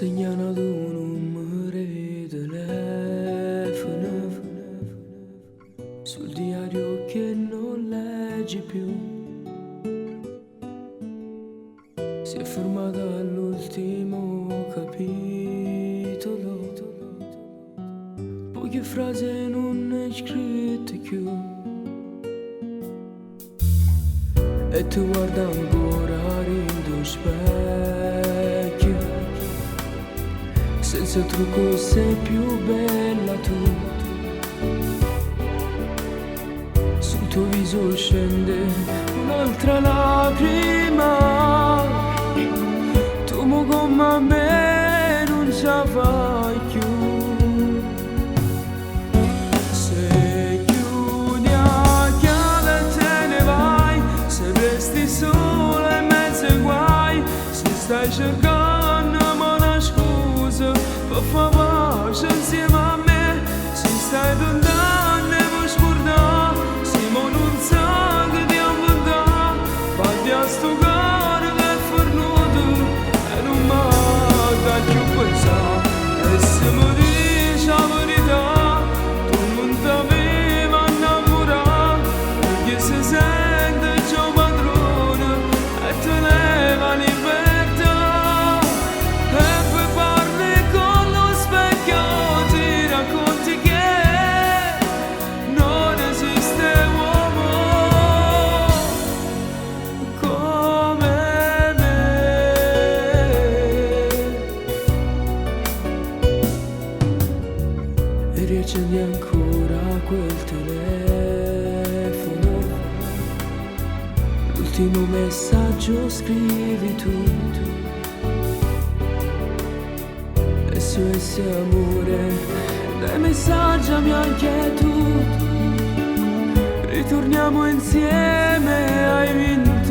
Segnano ad un numero di telefono sul diario che non leggi più. Si è fermata all'ultimo capitolo, poche frasi non è scritte più. E tu guarda ancora rindo specchio, senza trucco sei più bella tu. Sul tuo viso scende un'altra lacrima, tu mo come me non ce la fai più. Se chiudi a chiave e te ne vai, se resti sola in mezzo ai guai, se stai cercando una scusa per far pace insieme a me, se stai lontano e vuoi scordare, se mo non sa che ti inventare, fatti a sto cuore che è fornuto e non mi dà più pensare. E se mi dici la verità, tu non t'avevi innamorato, perché se sente già padrone e te leva libertà. E poi parli con lo specchio, ti racconti che non esiste uomo come me. E riaccendi ancora quel telefono, l'ultimo messaggio scrivi tu. SOS amore, dai messaggiami anche tu. Ritorniamo insieme ai 20